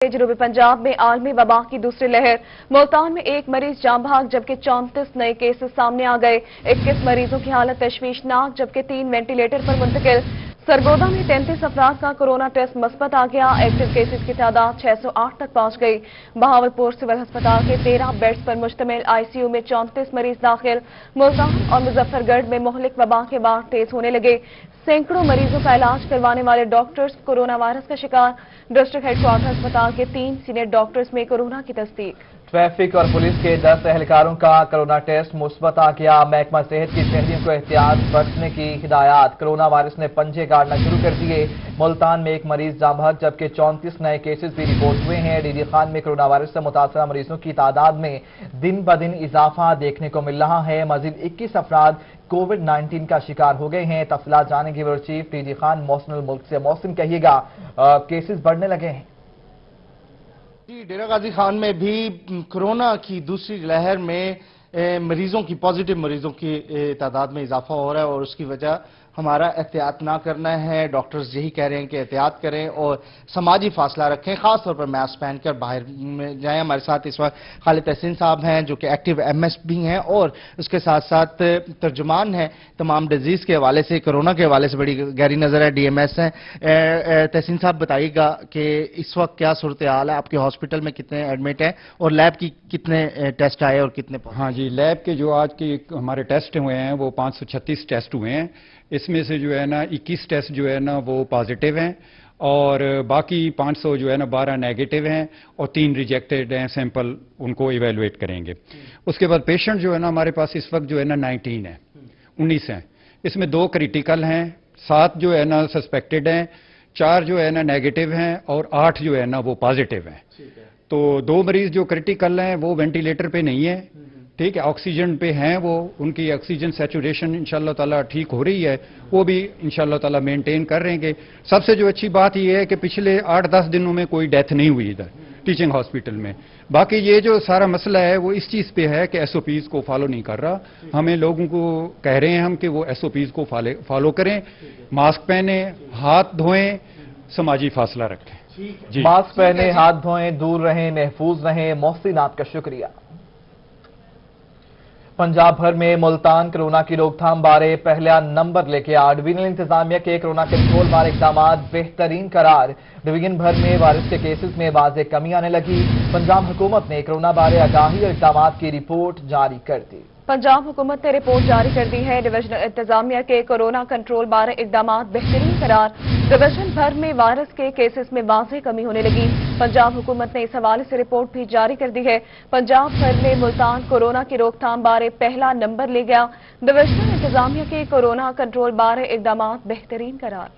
जनूबी पंजाब में आलमी वबा की दूसरी लहर। मुल्तान में एक मरीज जान भाग जबकि 34 नए केसेस सामने आ गए। 21 मरीजों की हालत तशवीशनाक जबकि 3 वेंटिलेटर पर मुंतकिल। सरगोदा में 33 अफराद का कोरोना टेस्ट मुस्बत आ गया। एक्टिव केसेस की तादाद 608 तक पहुंच गई। बहावलपुर सिविल अस्पताल के 13 बेड्स पर मुश्तमिल आईसीयू में 34 मरीज दाखिल। मुल्तान और मुजफ्फरगढ़ में मुहलिक वबा के बाद तेज होने लगे। सैकड़ों मरीजों का इलाज करवाने वाले डॉक्टर्स कोरोना वायरस का शिकार। डिस्ट्रिक्ट हेडक्वार्टर अस्पताल के 3 सीनियर डॉक्टर्स में कोरोना की तस्दीक। ट्रैफिक और पुलिस के 10 एहलकारों का कोरोना टेस्ट मुस्बत आ गया। महकमा सेहत की शहरियों को एहतियात बरतने की हिदायत। कोरोना वायरस ने पंजे गाड़ना शुरू कर दिए। मुल्तान में एक मरीज जान भाग जबकि 34 नए केसेस भी रिपोर्ट हुए हैं। डीडी खान में कोरोना वायरस से मुतासरा मरीजों की तादाद में दिन ब दिन इजाफा देखने को मिल रहा है। मजीद 21 अफराद कोविड-19 का शिकार हो गए हैं। तफसीलात जाने की bureau chief DD Khan Mohsin मुल्क से। मोहसिन, कहिएगा, केसेस बढ़ने लगे हैं? जी, डेरा गाजी खान में भी कोरोना की दूसरी लहर में मरीजों की पॉजिटिव मरीजों की तादाद में इजाफा हो रहा है और उसकी वजह हमारा एहतियात ना करना है। डॉक्टर्स यही कह रहे हैं कि एहतियात करें और समाजी फासला रखें, खास तौर पर मास्क पहनकर बाहर जाएं। हमारे साथ इस वक्त खालिद तहसीन साहब हैं जो कि एक्टिव एमएस भी हैं और उसके साथ साथ तर्जुमान हैं तमाम डिजीज के हवाले से, कोरोना के हवाले से बड़ी गहरी नजर है, डीएमएस हैं। तहसीन साहब बताइएगा कि इस वक्त क्या सूरत हाल है, आपके हॉस्पिटल में कितने एडमिट हैं और लैब की कितने टेस्ट आए और कितने? हाँ जी, लैब के जो आज के हमारे टेस्ट हुए हैं वो 536 टेस्ट हुए हैं। इसमें से जो है ना 21 टेस्ट जो है ना वो पॉजिटिव हैं और बाकी 500 जो है ना 12 नेगेटिव हैं और 3 रिजेक्टेड हैं सैंपल, उनको इवेलुएट करेंगे। उसके बाद पेशेंट जो है ना हमारे पास इस वक्त जो है ना 19 हैं। इसमें 2 क्रिटिकल हैं, 7 जो है ना सस्पेक्टेड हैं, 4 जो है ना नेगेटिव हैं और 8 जो है ना वो पॉजिटिव हैं। तो 2 मरीज जो क्रिटिकल हैं वो वेंटिलेटर पे नहीं है, ठीक है, ऑक्सीजन पे हैं वो, उनकी ऑक्सीजन सैचुरेशन इंशाल्लाह ताला ठीक हो रही है, वो भी इंशाल्लाह ताला मेंटेन कर रहेंगे। सबसे जो अच्छी बात ये है कि पिछले 8-10 दिनों में कोई डेथ नहीं हुई इधर टीचिंग हॉस्पिटल में। बाकी ये जो सारा मसला है वो इस चीज़ पे है कि एसओपीज को फॉलो नहीं कर रहा। हमें लोगों को कह रहे हैं हम कि वो एसओपीज को फॉलो करें, मास्क पहने, हाथ धोएं, समाजी फासला रखें। मास्क पहने, हाथ धोएं, दूर रहें, महफूज रहें। मोहसिन, आपका शुक्रिया। पंजाब भर में मुल्तान कोरोना की रोकथाम बारे पहला नंबर लेके आ। डिवीजनल इंतजामिया के कोरोना कंट्रोल बारे इकदाम बेहतरीन करार। डिवीजन भर में वायरस के केसेस में वाज़ेह कमी आने लगी। पंजाब हुकूमत ने कोरोना बारे आगाही और इकदाम की रिपोर्ट जारी कर दी। पंजाब हुकूमत ने रिपोर्ट जारी कर दी है। डिवीजनल इंतजामिया के कोरोना कंट्रोल बारे इकदाम बेहतरीन करार। डिवीजन भर में वायरस के केसेस में वाज़ेह कमी होने लगी। पंजाब हुकूमत ने इस हवाले से रिपोर्ट भी जारी कर दी है। पंजाब भर में मुल्तान कोरोना की रोकथाम बारे पहला नंबर ले गया। डिवीजनल इंतजामिया के कोरोना कंट्रोल बारे इकदाम बेहतरीन करार।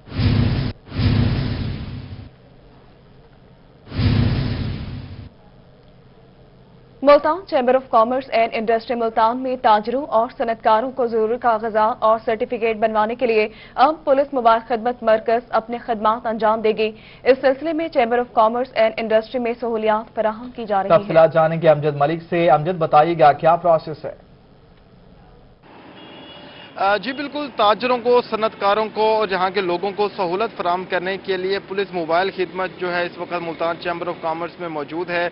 Multan chamber of commerce and industry Multan में ताजरों और सनतकारों को जरूरी कागजात और सर्टिफिकेट बनवाने के लिए अब पुलिस मोबाइल खदमत मरकज अपने खदमात अंजाम देगी। इस सिलसिले में chamber of commerce and industry में सहूलियात फराहम की जा रही है। तफसीलात जानेंगे अमजद मलिक से। अमजद, बताइएगा क्या प्रोसेस है? जी बिल्कुल, ताजरों को, सनतकारों को और जहाँ के लोगों को सहूलत फराहम करने के लिए पुलिस मोबाइल खिदमत जो है इस वक्त मुल्तान चैम्बर ऑफ कॉमर्स में मौजूद है,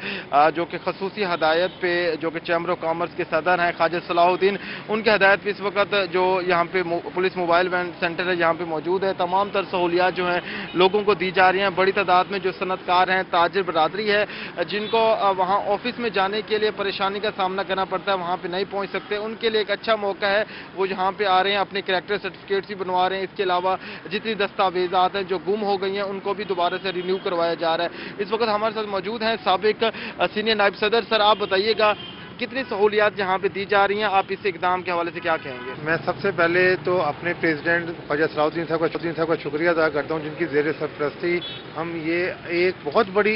जो कि खसूसी हदायत पे जो कि चैम्बर ऑफ कॉमर्स के सदर हैं ख्वाजा सलाहुद्दीन, उनके हदायत पे इस वक्त जो यहाँ पे पुलिस मोबाइल वैन सेंटर है यहाँ पे मौजूद है। तमाम तर सहूलियात जो हैं लोगों को दी जा रही हैं। बड़ी तादाद में जो सनतकार हैं, ताजिर बरादरी है, जिनको वहाँ ऑफिस में जाने के लिए परेशानी का सामना करना पड़ता है, वहाँ पर नहीं पहुँच सकते, उनके लिए एक अच्छा मौका है। वो यहाँ पे आ रहे हैं, अपने कैरेक्टर सर्टिफिकेट्स भी बनवा रहे हैं। इसके अलावा जितनी दस्तावेजात हैं जो गुम हो गई हैं उनको भी दोबारा से रिन्यू करवाया जा रहा है। इस वक्त हमारे साथ मौजूद हैं साबिक सीनियर नायब सदर। सर, आप बताइएगा कितनी सहूलियात यहाँ पे दी जा रही हैं, आप इस इकदाम के हवाले से क्या कहेंगे? मैं सबसे पहले तो अपने प्रेसिडेंट ख्वाजा सलाहुद्दीन साहब का शुक्रिया अदा करता हूँ, जिनकी ज़ेर सरपरस्ती हम ये एक बहुत बड़ी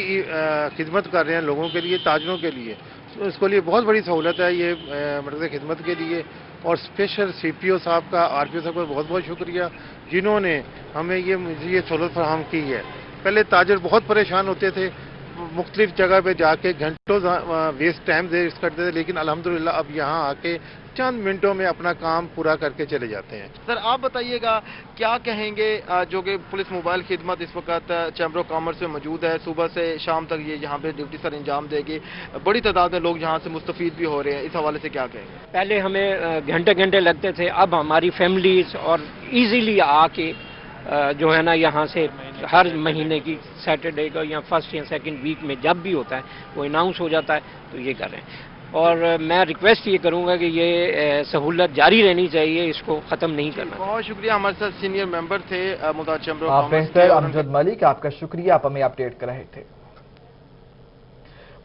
खिदमत कर रहे हैं लोगों के लिए, ताजरों के लिए। इसके लिए बहुत बड़ी सहूलत है ये मतलब खिदमत के लिए। और स्पेशल सीपीओ साहब का, आरपीओ साहब का बहुत बहुत शुक्रिया, जिन्होंने हमें ये सहूलत फराहम की है। पहले ताजर बहुत परेशान होते थे, मुख्तलिफ जगह पे जाके घंटों वेस्ट टाइम वेस्ट करते थे, लेकिन अल्हम्दुलिल्लाह अब यहाँ आके चंद मिनटों में अपना काम पूरा करके चले जाते हैं। सर आप बताइएगा क्या कहेंगे, जो कि पुलिस मोबाइल खिदमत इस वक्त चैम्बर ऑफ कॉमर्स में मौजूद है, सुबह से शाम तक ये यहाँ पे ड्यूटी सर अंजाम देगी, बड़ी तादाद में लोग यहाँ से मुस्तफीद भी हो रहे हैं, इस हवाले से क्या कहेंगे? पहले हमें घंटे घंटे लगते थे, अब हमारी फैमिलीज और इजीली आके जो है ना यहाँ से हर महीने की सैटरडे को या फर्स्ट या सेकंड वीक में जब भी होता है वो अनाउंस हो जाता है, तो ये कर रहे हैं। और मैं रिक्वेस्ट ये करूंगा कि ये सहूलत जारी रहनी चाहिए, इसको ख़त्म नहीं करना। बहुत शुक्रिया, हमारे साथ सीनियर मेंबर थे मुल्तान चैम्बर ऑफ आप कॉमर्स बेहतर अमजद मलिक, आपका शुक्रिया, आप हमें अपडेट कर रहे थे।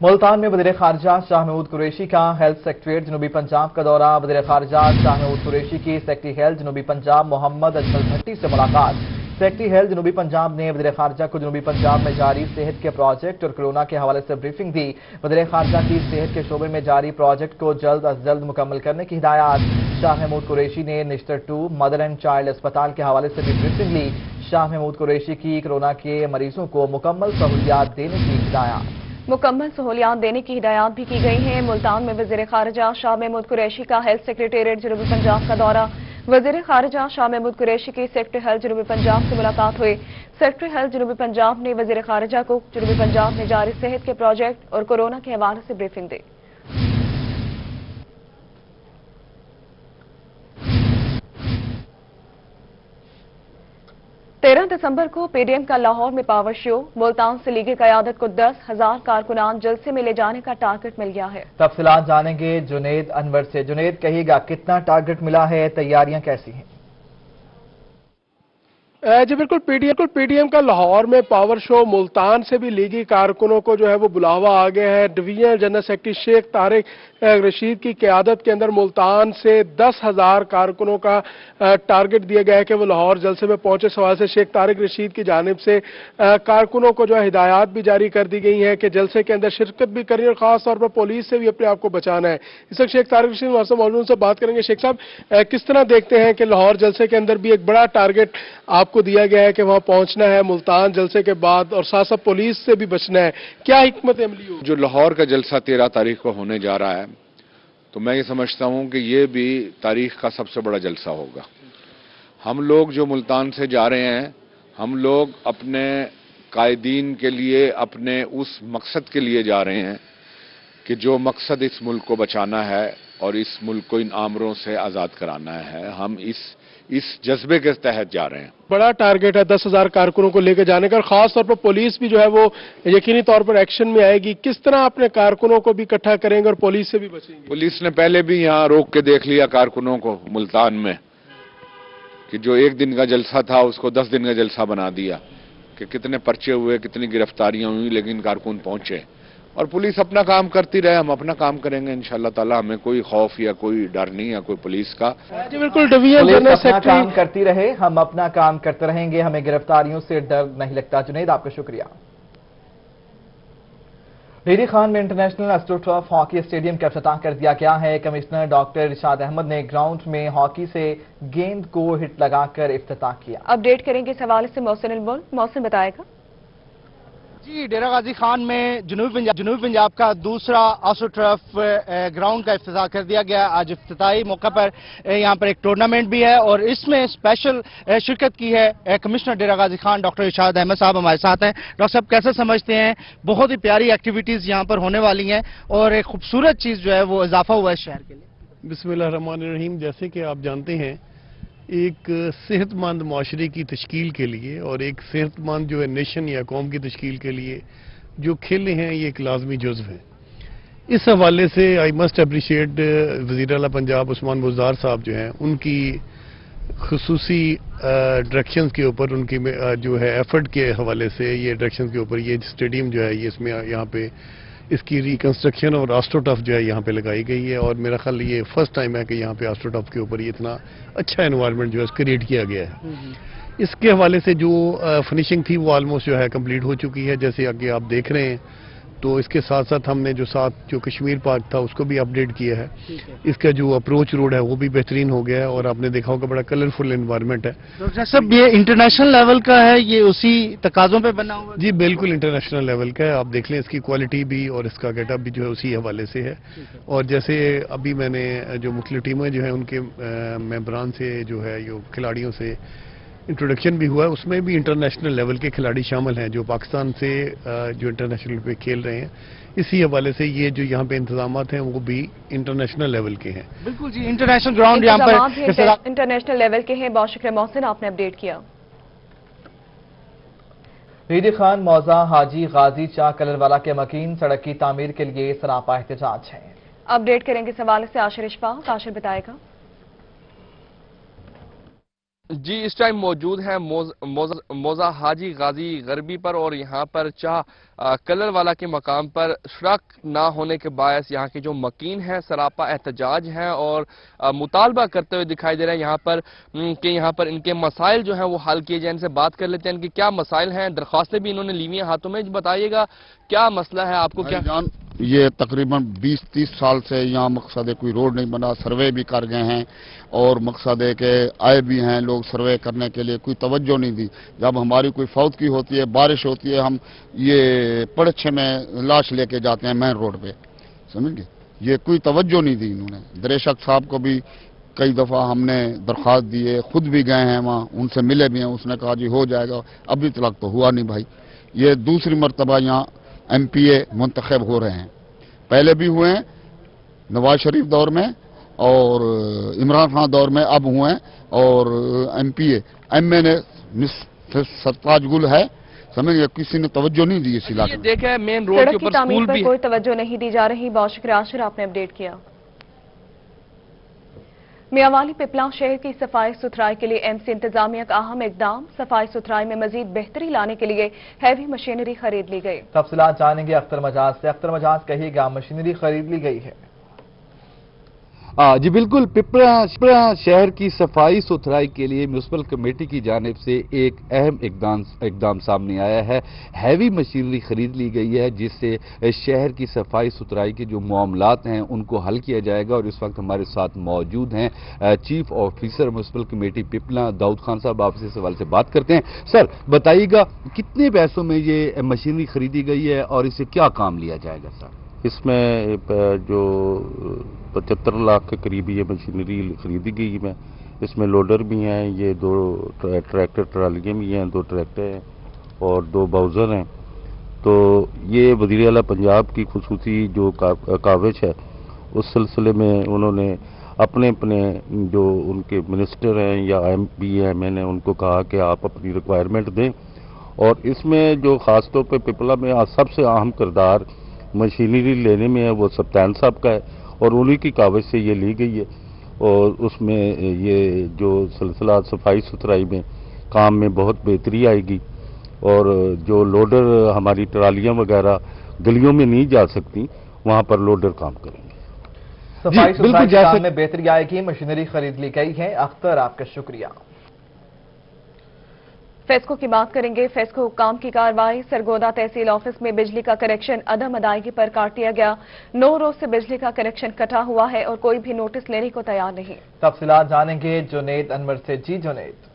मुल्तान में वज़ीर ख़ारिजा शाह महमूद कुरैशी का हेल्थ सेक्रेटरीट जनूबी पंजाब का दौरा। वज़ीर ख़ारिजा शाह महमूद कुरैशी की सेक्रेटरी हेल्थ जनूबी पंजाब मोहम्मद अजमल भट्टी से मुलाकात। सेक्रेटरी हेल्थ जनूबी पंजाब ने वज़ीर ख़ारिजा को जनूबी पंजाब में जारी सेहत के प्रोजेक्ट और कोरोना के हवाले से ब्रीफिंग दी। वज़ीर ख़ारिजा की सेहत के शोबे में जारी प्रोजेक्ट को जल्द अज जल्द मुकम्मल करने की हिदायत। शाह महमूद कुरैशी ने निश्तर 2 मदर एंड चाइल्ड अस्पताल के हवाले से भी ब्रीफिंग ली। शाह महमूद कुरैशी की कोरोना के मरीजों को मुकम्मल सहूलियात देने की हिदायत। मुकम्मल सहूलियात देने की हिदायत भी की गई हैं। मुल्तान में वज़ीर ख़ारिजा शाह महमूद कुरैशी का हेल्थ सेक्रेटेरिएट जनूबी पंजाब का दौरा। वज़ीर ख़ारिजा शाह महमूद कुरैशी की सेक्रेटरी हेल्थ जनूबी पंजाब से मुलाकात हुई। सेक्रेटरी हेल्थ जनूबी पंजाब ने वज़ीर ख़ारिजा को जनूबी पंजाब में जारी सेहत के प्रोजेक्ट और कोरोना के हवाले से ब्रीफिंग दी। 13 दिसंबर को पीडीएम का लाहौर में पावर शो। मुल्तान से लीगी क़यादत को 10,000 कारकुनान जलसे में ले जाने का टारगेट मिल गया है। तफसीलात जानेंगे जुनेद अनवर से। जुनेद, कहिएगा कितना टारगेट मिला है, तैयारियां कैसी हैं? जी बिल्कुल, पीडीएम का लाहौर में पावर शो। मुल्तान से भी लीगी कारकुनों को जो है वो बुलावा आ गया है। Divisional general secretary Sheikh Tariq Rashid की क़यादत के अंदर मुल्तान से 10,000 कारकुनों का टारगेट दिया गया है कि वो लाहौर जलसे में पहुंचे। सवाल से शेख तारिक रशीद की जानिब से कारकुनों को जो है हिदायत भी जारी कर दी गई है कि जलसे के अंदर शिरकत भी करनी है और खास तौर पर पुलिस से भी अपने आप को बचाना है। इस वक्त शेख तारिक रशीद हमारे साथ मौजूद से बात करेंगे। शेख साहब, किस तरह देखते हैं कि लाहौर जलसे के अंदर भी एक बड़ा टारगेट आपको दिया गया है कि वहां पहुंचना है मुल्तान जलसे के बाद, और साथ साथ पुलिस से भी बचना है, क्या हिकमत अमली हो? जो लाहौर का जलसा 13 तारीख को होने जा रहा है, तो मैं ये समझता हूं कि ये भी तारीख का सबसे बड़ा जलसा होगा। हम लोग जो मुल्तान से जा रहे हैं, हम लोग अपने कायदीन के लिए, अपने उस मकसद के लिए जा रहे हैं कि जो मकसद इस मुल्क को बचाना है और इस मुल्क को इन आमरों से आज़ाद कराना है। हम इस जज्बे के तहत जा रहे हैं। बड़ा टारगेट है 10,000 कारकुनों को लेकर जाने का, खास तौर पर पुलिस भी जो है वो यकीनी तौर पर एक्शन में आएगी। किस तरह अपने कारकुनों को भी इकट्ठा करेंगे और पुलिस से भी बचेंगे? पुलिस ने पहले भी यहाँ रोक के देख लिया कारकुनों को मुल्तान में, कि जो 1 दिन का जलसा था उसको 10 दिन का जलसा बना दिया, कि कितने पर्चे हुए, कितनी गिरफ्तारियां हुई, लेकिन कारकुन पहुंचे। और पुलिस अपना काम करती रहे, हम अपना काम करेंगे इंशाअल्लाह ताला। हमें कोई खौफ या कोई डर नहीं है कोई पुलिस का। जी बिल्कुल, डिवीजन जनरल सेक्रेटरी काम करती रहे, हम अपना काम करते रहेंगे, हमें गिरफ्तारियों से डर नहीं लगता। जुनेद, आपका शुक्रिया। रीरी खान में इंटरनेशनल एस्ट्रोटर्फ हॉकी स्टेडियम का इफ्तिताह कर दिया गया है। कमिश्नर डॉक्टर इरशाद अहमद ने ग्राउंड में हॉकी से गेंद को हिट लगाकर इफ्तिताह किया। अपडेट करेंगे इस हवाले से मौसम अनमोल। मौसम बताएगा। जी, डेरा गाजी खान में जनूबी पंजाब का दूसरा एस्ट्रोटर्फ ग्राउंड का इफ्तिताह कर दिया गया। आज इफ्तिताही मौका पर यहाँ पर एक टूर्नामेंट भी है और इसमें स्पेशल शिरकत की है कमिश्नर डेरा गाजी खान डॉक्टर इरशाद अहमद साहब हमारे साथ हैं। डॉक्टर साहब, कैसे समझते हैं, बहुत ही प्यारी एक्टिविटीज यहाँ पर होने वाली हैं और एक खूबसूरत चीज जो है वो इजाफा हुआ है शहर के लिए? बिस्मिल्लाह रहमान रहीम। जैसे कि आप जानते हैं, एक सेहतमंद माशरे की तश्कील के लिए और एक सेहतमंद जो है नेशन या कौम की तश्कील के लिए जो खेले हैं, ये एक लाजमी जुज़्व है। इस हवाले से आई मस्ट अप्रिशिएट वज़ीर आला पंजाब उस्मान बुज़दार साहब जो हैं, उनकी खुसूसी डायरेक्शंस के ऊपर, उनकी जो है एफर्ट के हवाले से ये डायरेक्शंस के ऊपर ये स्टेडियम जो है, ये इसमें यहाँ पे इसकी रिकंस्ट्रक्शन और एस्ट्रोटर्फ जो है यहाँ पे लगाई गई है। और मेरा ख्याल ये फर्स्ट टाइम है कि यहाँ पे एस्ट्रोटर्फ के ऊपर ये इतना अच्छा एनवायरनमेंट जो है क्रिएट किया गया है। इसके हवाले से जो फिनिशिंग थी वो ऑलमोस्ट जो है कंप्लीट हो चुकी है। जैसे आगे आप देख रहे हैं, تو اس کے ساتھ ساتھ ہم نے جو کشمیر پارک تھا اس کو بھی اپڈیٹ کیا ہے. اس کا جو اپروچ روڈ ہے وہ بھی بہترین ہو گیا ہے اور آپ نے دیکھا ہوگا بڑا کلرفل انوائرمنٹ ہے. ڈاکٹر صاحب یہ انٹرنیشنل لیول کا ہے, یہ اسی تقاضوں پہ بنا ہوا ہے؟ جی بالکل انٹرنیشنل لیول کا ہے. آپ دیکھ لیں اس کی کوالٹی بھی اور اس کا گیٹ اپ بھی جو ہے اسی حوالے سے ہے. اور جیسے ابھی میں نے جو مختلف ٹیمیں جو ہیں ان کے ممبران سے جو ہے جو کھلاڑیوں سے انٹروڈکشن بھی ہوا ہے, اس میں بھی انٹرنیشنل لیول کے کھلاڑی شامل ہیں جو پاکستان سے جو انٹرنیشنل پہ کھیل رہے ہیں. اسی حوالے سے یہ جو یہاں پہ انتظامات ہیں وہ بھی انٹرنیشنل لیول کے ہیں. بالکل جی, انٹرنیشنل گراؤنڈ یہاں پر انٹرنیشنل لیول کے ہیں. بہت شکریہ محسن, آپ نے اپڈیٹ کیا. مہدی خان موضع حاجی غازی چاہ کلروالا کے مکین سڑک کی تعمیر کے لیے سراپا احتجاج ہے. اپڈیٹ کریں گے اس حوالے سے عاشر اشفاق. عاشر بتائے گا. جی اس ٹائم موجود ہیں موضع حاجی غازی غربی پر, اور یہاں پر چاہ کلر والا کے مقام پر سڑک نہ ہونے کے باعث یہاں کے جو مکین ہیں سراپا احتجاج ہیں اور مطالبہ کرتے ہوئے دکھائی دے رہے ہیں یہاں پر کہ یہاں پر ان کے مسائل جو ہیں وہ حل کیے جائیں. ان سے بات کر لیتے ہیں ان کے کیا مسائل ہیں. درخواستیں بھی انہوں نے لی ہوئی ہیں ہاتھوں میں. بتائیے گا کیا مسئلہ ہے آپ کو. کیا یہ تقریباً 20-30 سال سے یہاں مقصد ہے کوئی روڈ نہیں بنا, سروے بھی کر گئے ہیں اور مقصد ہے کہ آئے بھی ہیں لوگ سروے کرنے کے لیے, کوئی توجہ نہیں دی. جب ہماری کوئی فوت کی ہوتی ہے, بارش ہوتی ہے, ہم یہ پڑچھے میں لاش لے کے جاتے ہیں مین روڈ پہ, سمجھ گئے. یہ کوئی توجہ نہیں دی انہوں نے. دریشک صاحب کو بھی کئی دفعہ ہم نے درخواست دی ہے, خود بھی گئے ہیں وہاں, ان سے ملے بھی ہیں. اس نے کہا جی ہو جائے گا, ابھی تک تو ہوا نہیں بھائی. یہ دوسری مرتبہ یہاں ایم پی اے منتخب ہو رہے ہیں. پہلے بھی ہوئے ہیں نواز شریف دور میں اور عمران خان دور میں, اب ہوئے ہیں. اور ایم پی اے نے ستاج گل ہے, سمجھ گئے, کسی نے توجہ نہیں دی اس علاقے میں. دیکھیں مین روڈ کے اوپر سکول بھی کوئی توجہ نہیں دی جا رہی. بہت شکریہ عاشر, آپ نے اپڈیٹ کیا. میاوالی پپلا شہر کی صفائی ستھرائی کے لیے ایم سی انتظامیہ کا اہم اقدام. صفائی ستھرائی میں مزید بہتری لانے کے لیے ہیوی مشینری خرید لی گئی. تفصیلات جانیں گے اختر مجاز سے. اختر مجاز کہیے گا مشینری خرید لی گئی ہے. جی بالکل, پپلا شہر کی صفائی ستھرائی کے لیے میونسپل کمیٹی کی جانب سے ایک اہم اقدام سامنے آیا ہے. ہیوی مشینری خرید لی گئی ہے جس سے شہر کی صفائی ستھرائی کے جو معاملات ہیں ان کو حل کیا جائے گا. اور اس وقت ہمارے ساتھ موجود ہیں chief officer municipal committee Pipla داؤد خان صاحب. آپ سے اس حوالے سے بات کرتے ہیں. سر بتائیے گا کتنے پیسوں میں یہ مشینری خریدی گئی ہے اور اسے کیا کام لیا جائے گا. سر اس میں جو 75 لاکھ کے قریب یہ مشینری خریدی گئی ہے. اس میں لوڈر بھی ہیں, یہ 2 ٹریکٹر ٹرالیاں بھی ہیں, 2 ٹریکٹر ہیں اور 2 باؤزر ہیں. تو یہ وزیر اعلیٰ پنجاب کی خصوصی جو کاوش ہے اس سلسلے میں انہوں نے اپنے جو ان کے منسٹر ہیں یا ایم پی ہیں, میں نے ان کو کہا کہ آپ اپنی ریکوائرمنٹ دیں. اور اس میں جو خاص طور پہ پپلا میں سب سے اہم کردار مشینری لینے میں ہے وہ سبطین صاحب کا ہے اور انہی کی کاوش سے یہ لی گئی ہے. اور اس میں یہ جو سلسلہ صفائی ستھرائی میں کام میں بہت بہتری آئے گی. اور جو لوڈر ہماری ٹرالیاں وغیرہ گلیوں میں نہیں جا سکتی وہاں پر لوڈر کام کریں گے. صفائی ستھرائی کے کام میں بہتری آئے گی. مشینری خرید لی گئی ہے. اختر آپ کا شکریہ. فیسکو کی بات کریں گے. فیسکو حکام کی کارروائی. سرگودا تحصیل آفس میں بجلی کا کنیکشن عدم ادائیگی پر کاٹ دیا گیا. 9 روز سے بجلی کا کنیکشن کٹا ہوا ہے اور کوئی بھی نوٹس لینے کو تیار نہیں. تفصیلات جانیں گے جنید انور سے. جی جنید.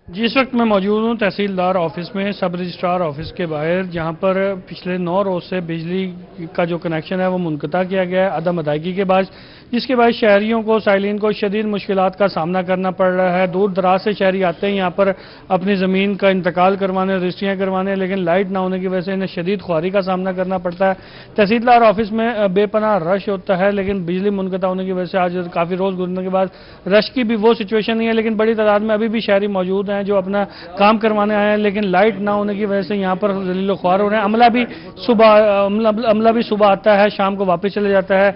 جی اس وقت میں موجود ہوں تحصیلدار آفس میں, سب رجسٹرار آفس کے باہر, جہاں پر پچھلے 9 روز سے بجلی کا جو کنیکشن ہے وہ منقطع کیا گیا ہے عدم ادائیگی کے بعد, جس کے بعد شہریوں کو سائلین کو شدید مشکلات کا سامنا کرنا پڑ رہا ہے. دور دراز سے شہری آتے ہیں یہاں پر اپنی زمین کا انتقال کروانے, رجسٹریاں کروانے, لیکن لائٹ نہ ہونے کی وجہ سے انہیں شدید خواری کا سامنا کرنا پڑتا ہے. تحصیلدار آفس میں بے پناہ رش ہوتا ہے, لیکن بجلی منقطع ہونے کی وجہ سے آج کافی روز گزرنے کے بعد رش کی بھی وہ سچویشن نہیں ہے. لیکن بڑی تعداد میں ابھی بھی شہری موجود ہیں جو اپنا کام کروانے آئے ہیں, لیکن لائٹ نہ ہونے کی وجہ سے یہاں پر ذلیل و خوار ہو رہے ہیں. عملہ بھی صبح آتا ہے, شام کو واپس چلے جاتا ہے.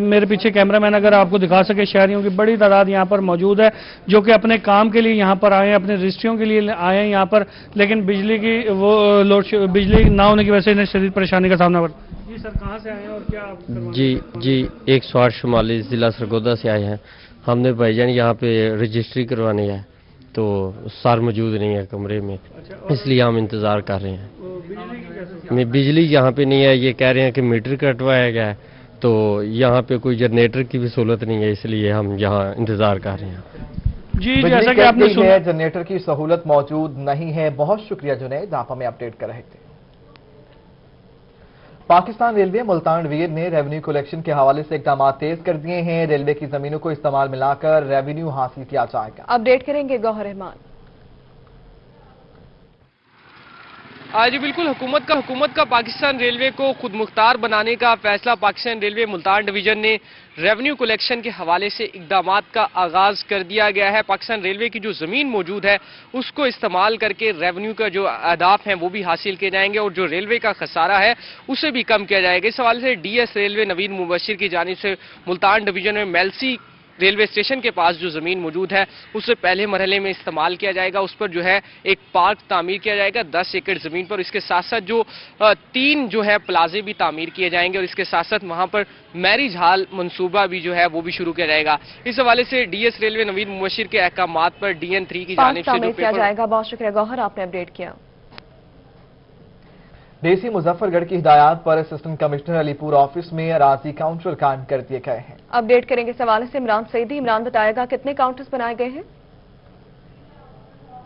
میرے پیچھے کیمرہ مین اگر آپ کو دکھا سکے, شہریوں کی بڑی تعداد یہاں پر موجود ہے جو کہ اپنے کام کے لیے یہاں پر آئے ہیں, اپنے رجسٹریوں کے لیے آئے ہیں یہاں پر, لیکن بجلی کی بجلی نہ ہونے کی وجہ سے انہیں شدید پریشانی کا سامنا کرتا ہے. جی سر کہاں سے آئے ہیں اور کیا؟ جی 108 شمالی ضلع سرگودا سے آئے ہیں. ہم نے بھائی جان یہاں پہ رجسٹری کروانے ہے तो सर मौजूद नहीं है कमरे में, इसलिए हम इंतज़ार कर रहे हैं। बिजली यहाँ पे नहीं है, ये कह रहे हैं कि मीटर कटवाया गया है, तो यहाँ पे कोई जनरेटर की भी सहूलत नहीं है, इसलिए हम यहाँ इंतज़ार कर रहे हैं। जी, जैसा कि आपने सुना, जनरेटर की सहूलत मौजूद नहीं है। बहुत शुक्रिया जुनैद, आप हमें अपडेट कर रहे थे। पाकिस्तान रेलवे मुल्तान डिवीजन ने रेवेन्यू कलेक्शन के हवाले से इकदाम तेज कर दिए हैं। रेलवे की जमीनों को इस्तेमाल में लाकर रेवेन्यू हासिल किया जाएगा। अपडेट करेंगे गौहर रहमान। जी बिल्कुल, हुकूमत का पाकिस्तान रेलवे को खुद मुख्तार बनाने का फैसला पाकिस्तान रेलवे मुल्तान डिवीजन ने रेवेन्यू कलेक्शन के हवाले से इकदामात का आगाज कर दिया गया है। पाकिस्तान रेलवे की जो ज़मीन मौजूद है उसको इस्तेमाल करके रेवेन्यू का जो अहदाफ हैं वो भी हासिल किए जाएंगे और जो रेलवे का खसारा है उसे भी कम किया जाएगा। इस हवाले से डीएस रेलवे नवीन मुबशिर की जानिब से मुल्तान डिवीजन में मेलसी रेलवे स्टेशन के पास जो ज़मीन मौजूद है उसे पहले मरहले में इस्तेमाल किया जाएगा। उस पर जो है एक पार्क तामीर किया जाएगा 10 एकड़ ज़मीन पर। इसके साथ साथ जो 3 जो है प्लाजे भी तामीर किए जाएंगे और इसके साथ साथ वहां पर मैरिज हॉल मंसूबा भी जो है वो भी शुरू किया जाएगा। इस हवाले से डीएस रेलवे नवीन मुबशिर के अहकामात पर DN3 की जानिब से जो किया जाएगा। बहुत शुक्रिया गौहर, आपने अपडेट किया। डीसी मुजफ्फरगढ़ की हिदायत पर असिस्टेंट कमिश्नर अलीपुर ऑफिस में अराजी काउंटर कायम कर दिए गए हैं। अपडेट करेंगे इस हवाले से इमरान सईदी। इमरान बताएगा कितने काउंटर्स बनाए गए हैं।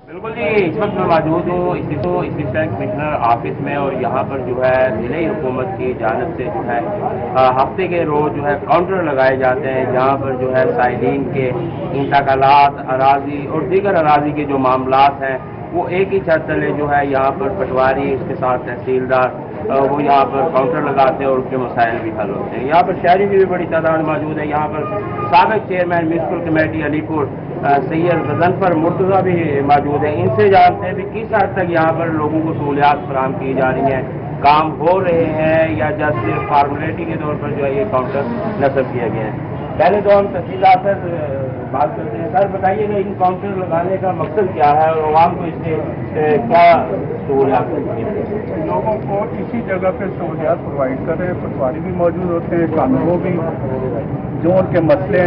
बिल्कुल जी, इस वक्त मैं मौजूद हूँ असिस्टेंट कमिश्नर ऑफिस में और यहाँ पर जो है जिले हुकूमत की जानिब से जो है हफ्ते के रोज जो है काउंटर लगाए जाते हैं जहाँ पर जो है साइलिन के इंतकालात अराजी और दीगर अराजी के जो मामलात हैं वो एक ही छत तले जो है यहाँ पर पटवारी उसके साथ तहसीलदार वो यहाँ पर काउंटर लगाते हैं और उनके मसाइल भी हल होते हैं। यहाँ पर शहरी की भी बड़ी तादाद मौजूद है। यहाँ पर साबिक chairman municipal committee Alipur Syed Ghazanfar Murtaza भी मौजूद है। इनसे जानते हैं कि किस हद तक यहाँ पर लोगों को सहूलियात फराहम की जा रही हैं, काम हो रहे हैं या जस्ट सिर्फ फार्मेलिटी के तौर पर जो है ये काउंटर नस्ब किया गया है। पहले तो हम तहसीलदार सर बात करते हैं। सर बताइएगा इन काउंटर लगाने का मकसद क्या है और आवाम को इससे क्या सहूलियात मिलती है? लोगों को इसी जगह पे सहूलियात प्रोवाइड कर रहे हैं। पटवारी भी मौजूद होते हैं, कानूनों भी, जो उनके मसले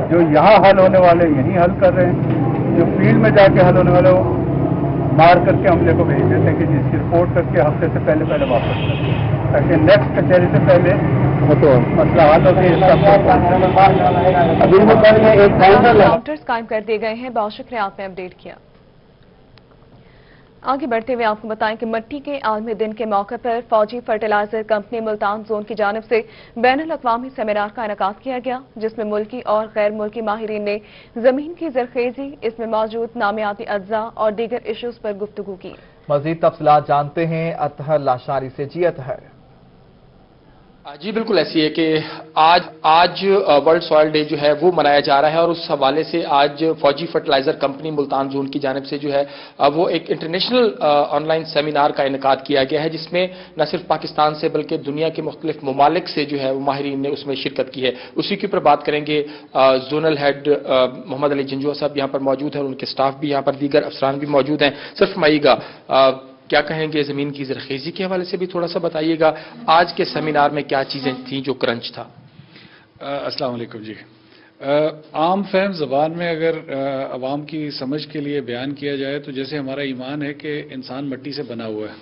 जो यहाँ हल होने वाले यहीं हल कर रहे हैं, जो फील्ड में जाके हल होने वाले वो मार करके हमले को भेज देते हैं कि जिसकी रिपोर्ट करके हफ्ते से पहले वापस करें ताकि नेक्स्ट कचहरी से पहले मसला हल होकर काउंटर्स कायम कर दिए गए हैं। बहुत शुक्रिया, आपने अपडेट किया। आगे बढ़ते हुए आपको बताएं कि मिट्टी के आलमी दिन के मौके पर फौजी फर्टिलाइजर कंपनी मुल्तान जोन की जानिब से बैनुल अक़वामी सेमिनार का इनेकाद किया गया, जिसमें मुल्की और गैर मुल्की माहिरीन ने जमीन की जरखेजी, इसमें मौजूद नामियाती अज्जा और दीगर इशूज पर गुफ्तगू की। मजीद तफसीलात जानते हैं अतहर लाशारी से। जी अतहर। जी बिल्कुल ऐसी है कि आज वर्ल्ड सॉइल डे जो है वो मनाया जा रहा है और उस हवाले से आज फौजी फर्टिलाइजर कंपनी मुल्तान जोन की जानिब से जो है वो एक इंटरनेशनल ऑनलाइन सेमिनार का इनेकाद किया गया है, जिसमें न सिर्फ पाकिस्तान से बल्कि दुनिया के मुख्तलिफ ममालिक से जो है वो माहिरीन ने उसमें शिरकत की है। उसी के ऊपर बात करेंगे। जोनल हेड मोहम्मद अली जंजुआ साहब यहाँ पर मौजूद हैं, उनके स्टाफ भी यहाँ पर दीगर अफसरान भी मौजूद हैं। सिर्फ फरमाइएगा क्या कहेंगे ज़मीन की जरखेजी के हवाले से भी थोड़ा सा बताइएगा। आज के सेमिनार में क्या चीज़ें थी जो क्रंच था? अस्सलाम वालेकुम जी। आम फहम ज़बान में अगर अवाम की समझ के लिए बयान किया जाए तो जैसे हमारा ईमान है कि इंसान मिट्टी से बना हुआ है,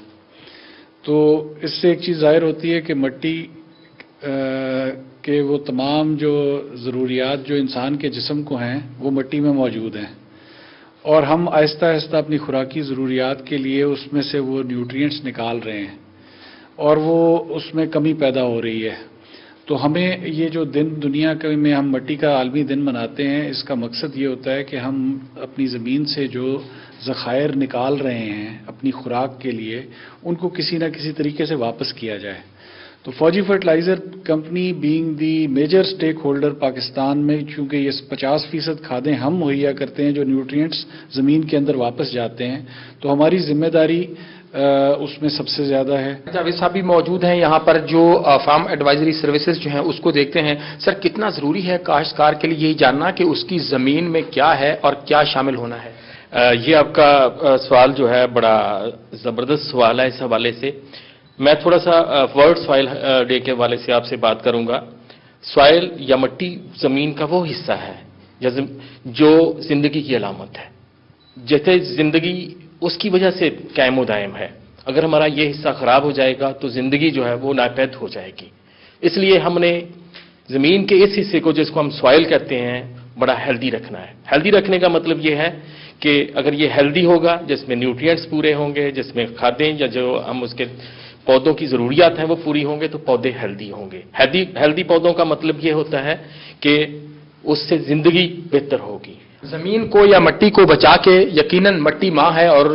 तो इससे एक चीज़ ज़ाहिर होती है कि मिट्टी के वो तमाम जो ज़रूरियात जो इंसान के जिस्म को हैं वो मिट्टी में मौजूद हैं और हम आहिस्ता आहिस्ता अपनी खुराकी ज़रूरियात के लिए उसमें से वो न्यूट्रिएंट्स निकाल रहे हैं और वो उसमें कमी पैदा हो रही है। तो हमें ये जो दिन दुनिया में हम मिट्टी का आलमी दिन मनाते हैं, इसका मकसद ये होता है कि हम अपनी ज़मीन से जो ज़खायर निकाल रहे हैं अपनी खुराक के लिए, उनको किसी न किसी तरीके से वापस किया जाए। तो Fauji fertilizer company being the major stakeholder Pakistan में, चूँकि ये 50% खादें हम मुहैया करते हैं जो न्यूट्रिएंट्स ज़मीन के अंदर वापस जाते हैं, तो हमारी जिम्मेदारी उसमें सबसे ज़्यादा है। जावेद साहब भी मौजूद हैं यहाँ पर जो फार्म एडवाइजरी सर्विसेज जो हैं उसको देखते हैं। सर, कितना ज़रूरी है काश्तकार के लिए यही जानना कि उसकी ज़मीन में क्या है और क्या शामिल होना है? ये आपका सवाल जो है बड़ा ज़बरदस्त सवाल है। इस हवाले से मैं थोड़ा सा वर्ल्ड सॉइल डे के हवाले से आपसे बात करूंगा। सॉइल या मिट्टी ज़मीन का वो हिस्सा है जो ज़िंदगी की अलामत है। جیسے زندگی اس کی وجہ سے قائم و دائم ہے. اگر ہمارا یہ حصہ خراب ہو جائے گا تو زندگی جو ہے وہ ناپید ہو جائے گی. اس لیے ہم نے زمین کے اس حصے کو جس کو ہم سوائل کہتے ہیں بڑا ہیلدی رکھنا ہے. ہیلدی رکھنے کا مطلب یہ ہے کہ اگر یہ ہیلدی ہوگا، جس میں نیوٹرینٹس پورے ہوں گے، جس میں کھادیں یا جو ہم اس کے پودوں کی ضروریات ہیں وہ پوری ہوں گے تو پودے ہیلدی ہوں گے. ہیلدی پودوں کا مطلب یہ ہوتا ہے کہ اس سے زندگی بہتر ہوگی. زمین کو یا مٹی کو بچا کے، یقیناً مٹی ماں ہے اور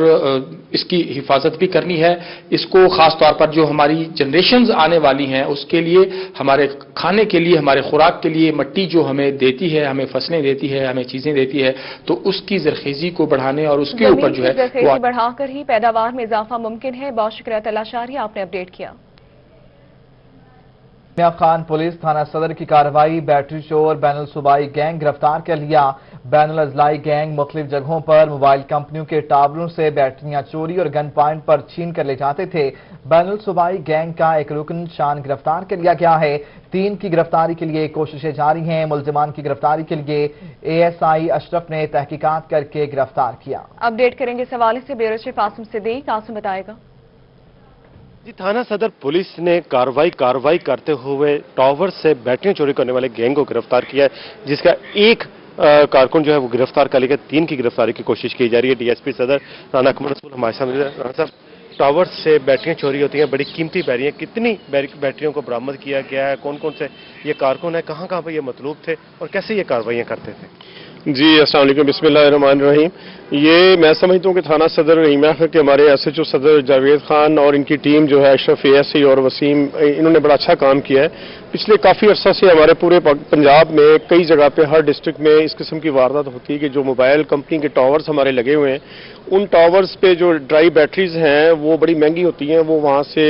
اس کی حفاظت بھی کرنی ہے. اس کو خاص طور پر جو ہماری جنریشنز آنے والی ہیں اس کے لیے، ہمارے کھانے کے لیے، ہمارے خوراک کے لیے مٹی جو ہمیں دیتی ہے، ہمیں فصلیں دیتی ہے، ہمیں چیزیں دیتی ہے، تو اس کی زرخیزی کو بڑھانے اور اس کے اوپر جو ہے زرخیزی بڑھا کر ہی پیداوار میں اضافہ ممکن ہے. بہت شکریہ طلعت شاہری، آپ نے اپڈیٹ کیا. میاں خان پولیس تھانہ صدر کی کارروائی، بیٹری چور بین الصوبائی گینگ گرفتار کر لیا. بین الاضلاعی گینگ مختلف جگہوں پر موبائل کمپنیوں کے ٹاوروں سے بیٹریاں چوری اور گن پوائنٹ پر چھین کر لے جاتے تھے. بین الصوبائی گینگ کا ایک رکن شان گرفتار کر لیا گیا ہے. 3 کی گرفتاری کے لیے کوششیں جاری ہیں. ملزمان کی گرفتاری کے لیے ASI اشرف نے تحقیقات کر کے گرفتار کیا. اپڈیٹ کریں گے اس حوالے سے بیورو چیف عاصم صدیق. عاصم بتائے گا. جی، تھانہ صدر پولیس نے کارروائی کرتے ہوئے ٹاور سے بیٹریاں چوری کرنے والے گینگ کو گرفتار کیا ہے، جس کا ایک کارکن جو ہے وہ گرفتار کر لیا گیا. 3 کی گرفتاری کی کوشش کی جا رہی ہے. DSP صدر رانا اکمل رسول ہمارے سامنے. رانا صاحب، ٹاور سے بیٹریاں چوری ہوتی ہیں، بڑی قیمتی بیٹریاں، کتنی بیٹریوں کو برآمد کیا گیا ہے؟ کون کون سے یہ کارکن ہیں؟ کہاں کہاں پہ یہ مطلوب تھے اور کیسے یہ کارروائیاں کرتے تھے؟ جی السلام علیکم، بسم اللہ الرحمن الرحیم. یہ میں سمجھتا ہوں کہ تھانہ صدر رحیمیہ کے ہمارے SHO صدر جاوید خان اور ان کی ٹیم جو ہے اشرف ASI اور وسیم، انہوں نے بڑا اچھا کام کیا ہے. پچھلے کافی عرصہ سے ہمارے پورے پنجاب میں کئی جگہ پہ ہر ڈسٹرکٹ میں اس قسم کی واردات ہوتی ہے کہ جو موبائل کمپنی کے ٹاورز ہمارے لگے ہوئے ہیں، ان ٹاورز پہ جو ڈرائی بیٹریز ہیں وہ بڑی مہنگی ہوتی ہیں. وہ وہاں سے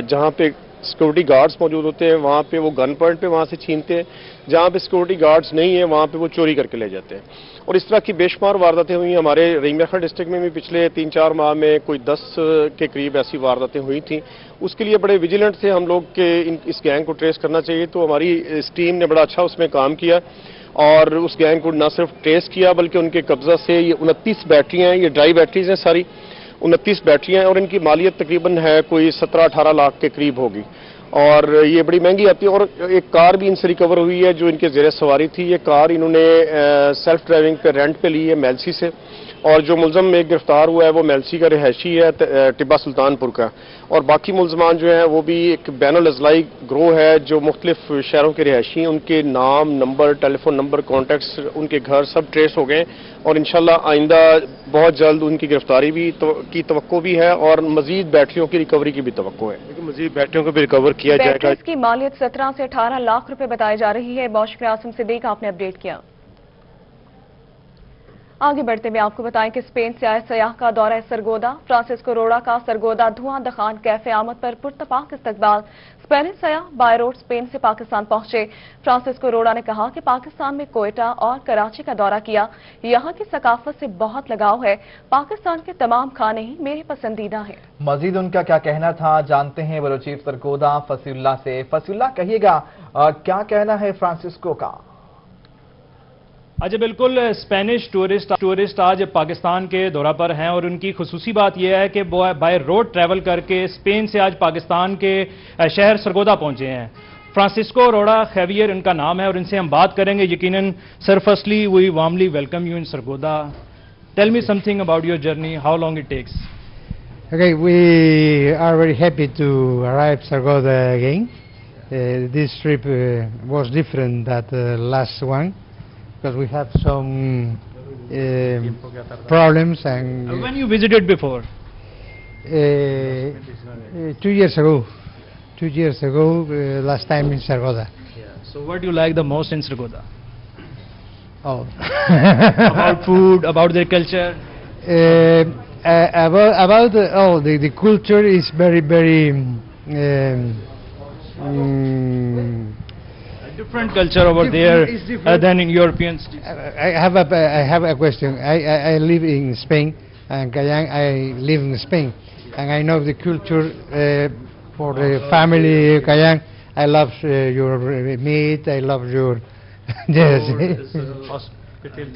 جہاں پہ سیکورٹی گارڈز موجود ہوتے ہیں وہاں پہ وہ گن پوائنٹ پہ وہاں سے چھینتے ہیں، جہاں پہ سیکورٹی گارڈز نہیں ہیں وہاں پہ وہ چوری کر کے لے جاتے ہیں. اور اس طرح کی بے شمار وارداتیں ہوئی ہیں. ہمارے رحیمیہ خان ڈسٹرکٹ میں بھی پچھلے 3-4 ماہ میں کوئی 10 کے قریب ایسی وارداتیں ہوئی تھیں. اس کے لیے بڑے ویجیلنٹ تھے ہم لوگ کہ اس گینگ کو ٹریس کرنا چاہیے. تو ہماری اس ٹیم نے بڑا اچھا اس میں کام کیا اور اس گینگ کو نہ صرف ٹریس کیا بلکہ ان کے قبضہ سے یہ 29 بیٹریاں ہیں، یہ ڈرائی بیٹریز ہیں ساری 29 بیٹریاں ہیں اور ان کی مالیت تقریباً ہے کوئی 17-18 لاکھ کے قریب ہوگی اور یہ بڑی مہنگی آتی ہے. اور ایک کار بھی ان سے ریکور ہوئی ہے جو ان کے زیر سواری تھی. یہ کار انہوں نے سیلف ڈرائیونگ پہ رینٹ پہ لی ہے میلسی سے اور جو ملزم ایک گرفتار ہوا ہے وہ میلسی کا رہائشی ہے ٹبہ سلطان پور کا. اور باقی ملزمان جو ہیں وہ بھی ایک بین الاضلاعی گروہ ہے جو مختلف شہروں کے رہائشی ہیں. ان کے نام، نمبر، ٹیلی فون نمبر، کانٹیکٹس، ان کے گھر سب ٹریس ہو گئے اور انشاءاللہ آئندہ بہت جلد ان کی گرفتاری بھی کی توقع بھی ہے اور مزید بیٹریوں کی ریکوری کی بھی توقع ہے. مزید بیٹریوں کو بھی ریکور کیا جائے گا. اس کی مالیت 17 سے 18 لاکھ روپے بتائی جا رہی ہے. بہت شکریہ عاصم صدیق، آپ نے اپڈیٹ کیا. آگے بڑھتے ہوئے آپ کو بتائیں کہ اسپین سے آئے سیاح کا دورہ سرگودا. فرانسسکو روڑا کا سرگودا دھواں دخان کیفے آمد پر پرتپاک استقبال. اسپینش سیاح بائی روڈ اسپین سے پاکستان پہنچے. فرانسسکو روڑا نے کہا کہ پاکستان میں کوئٹہ اور کراچی کا دورہ کیا. یہاں کی ثقافت سے بہت لگاؤ ہے. پاکستان کے تمام کھانے ہی میرے پسندیدہ ہیں. مزید ان کا کیا کہنا تھا جانتے ہیں بیورو چیف سرگودا فصیح اللہ سے. فصیح اللہ، کہیے گا کیا کہنا ہے فرانسسکو کا؟ اچھا، بالکل اسپینش ٹورسٹ آج پاکستان کے دورہ پر ہیں اور ان کی خصوصی بات یہ ہے کہ بائی روڈ ٹریول کر کے اسپین سے آج پاکستان کے شہر سرگودا پہنچے ہیں. فرانسسکو روڑا خیویئر ان کا نام ہے اور ان سے ہم بات کریں گے. یقیناً sir firstly we warmly welcome you in Sargodha. Tell me something about your journey, how long it takes. Okay, we are very happy to arrive Sargoda again. This trip was different than the last one because we have some problems. And when you visited before? 2 years ago. 2 years ago, last time in Sargoda. So what do you like the most in Sargoda? Oh. About food, about their culture? About the culture is very different culture over there than in European cities. I have a question. I live in Spain, and Cayenne, I live in Spain, and I know the culture for the family Cayenne. I love your meat. I love your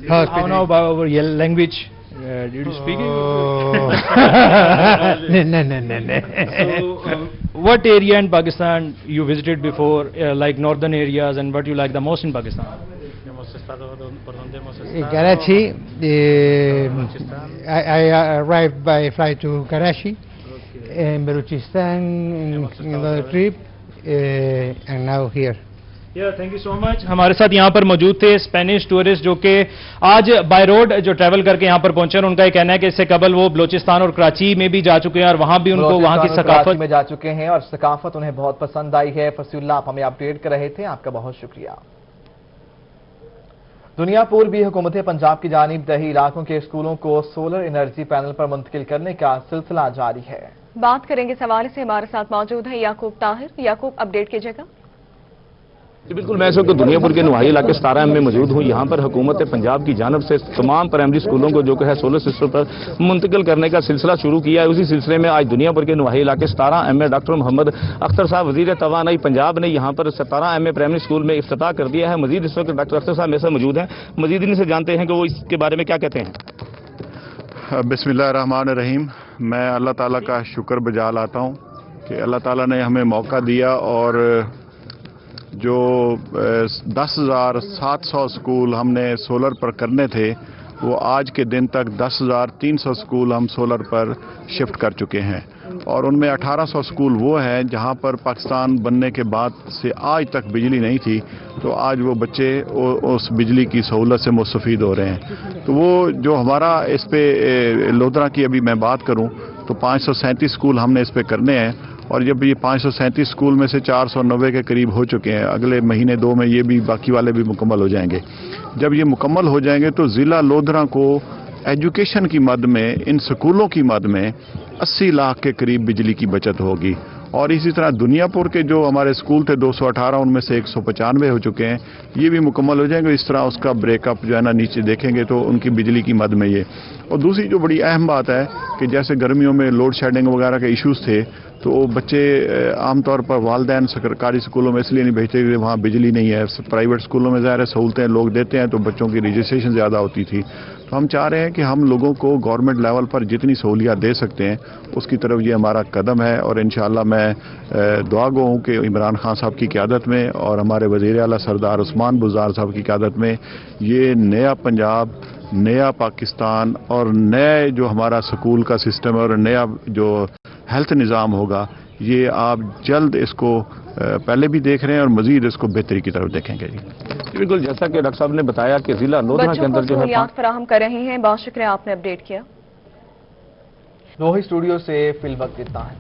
How now about our language? Did you speak Oh. No. So, what area in Pakistan you visited before, like northern areas, and what you like the most in Pakistan? In Karachi, I arrived by flight to Karachi, in Balochistan in another trip, and now here. Thank you so much. हमारे साथ यहाँ पर मौजूद थे Spanish tourist जो कि आज by road जो ट्रैवल करके यहाँ पर पहुंचे और उनका ये कहना है कि इससे कबल वो बलोचिस्तान और कराची में भी जा चुके हैं और वहां भी उनको वहां की सकाफत में जा चुके हैं और सकाफत उन्हें बहुत पसंद आई है. फसीउल्लाह, आप हमें अपडेट कर रहे थे, आपका बहुत शुक्रिया. दुनिया पूर्व भी हुकूमत पंजाब की जानिब दही इलाकों के स्कूलों को सोलर एनर्जी पैनल पर मुंतकिल करने का सिलसिला जारी है. बात करेंगे इस हवाले से. हमारे साथ मौजूद है याकूब ताहिर. याकूब, अपडेट कीजिएगा. जी बिल्कुल, मैं इस वक्त दुनियापुर के नुहाई इलाके 17 में मौजूद हूँ. यहाँ पर हुकूमत पंजाब की जानब से तमाम प्राइमरी स्कूलों को जो है सोलर सिस्टम पर मुंतकिल करने का सिलसिला शुरू किया है. उसी सिलसिले में आज दुनियापुर के नुहाई इलाके 17 में डॉक्टर मोहम्मद अख्तर साहब वजीर तवानाई पंजाब ने यहाँ पर 17 में प्राइमरी स्कूल में इफ्तिताह कर दिया है. मजीद इस वक्त डॉक्टर अख्तर साहब मेरे साथ मौजूद हैं. मजीद इनसे जानते हैं कि वो इसके बारे में क्या कहते हैं. बिस्मिल्लाहिर्रहमानिर्रहीम. मैं अल्लाह ताला का शुक्र बजा लाता हूँ कि अल्लाह ताला ने हमें मौका दिया और जो 10,700 स्कूल हमने सोलर पर करने थे वो आज के दिन तक 10,300 स्कूल हम सोलर पर शिफ्ट कर चुके हैं और उनमें 1,800 स्कूल वो हैं जहां पर पाकिस्तान बनने के बाद से आज तक बिजली नहीं थी, तो आज वो बच्चे उस बिजली की सहूलत से मुस्तफ़ीद हो रहे हैं. तो वो जो हमारा इस पे लोधरा की अभी मैं बात करूं तो 537 स्कूल हमने इस पे करने हैं और जब ये 537 स्कूल में से 490 के करीब हो चुके हैं, अगले महीने 2 में ये भी बाकी वाले भी मुकम्मल हो जाएंगे. जब ये मुकम्मल हो जाएंगे तो ज़िला लोधरा को एजुकेशन की मद में, इन स्कूलों की मद में 80 लाख के करीब बिजली की बचत होगी. और इसी तरह दुनियापुर के जो हमारे स्कूल थे 218, उनमें से 195 हो चुके हैं, ये भी मुकम्मल हो जाएंगे. इस तरह उसका ब्रेकअप जो है ना नीचे देखेंगे तो उनकी बिजली की मद में ये. और दूसरी जो बड़ी अहम बात है कि जैसे गर्मियों में लोड शेडिंग वगैरह के इश्यूज़ थे तो बच्चे आमतौर पर वालिदैन सरकारी स्कूलों में इसलिए नहीं भेजते कि वहाँ बिजली नहीं है. प्राइवेट स्कूलों में ज़ाहिर सहूलतें लोग देते हैं तो बच्चों की रजिस्ट्रेशन ज़्यादा होती थी. तो हम चाह रहे हैं कि हम लोगों को गवर्नमेंट लेवल पर जितनी सहूलियत दे सकते हैं उसकी तरफ ये हमारा कदम है. और इंशाअल्लाह मैं दुआ गो हूँ कि इमरान खान साहब की क़यादत में और हमारे वज़ीर आला सरदार उस्मान बुज़दार साहब की क़यादत में ये नया पंजाब, नया पाकिस्तान और नए जो हमारा स्कूल का सिस्टम है और नया जो हेल्थ निज़ाम होगा, ये आप जल्द इसको पहले भी देख रहे हैं और मजीद इसको बेहतरी की तरफ देखेंगे. जी बिल्कुल, जैसा कि डॉक्टर साहब ने बताया कि जिला लोधरा के अंदर जो है फराहम कर रहे हैं. बहुत शुक्रिया, आपने अपडेट किया. रोही स्टूडियो से फिल वक्त इतना है.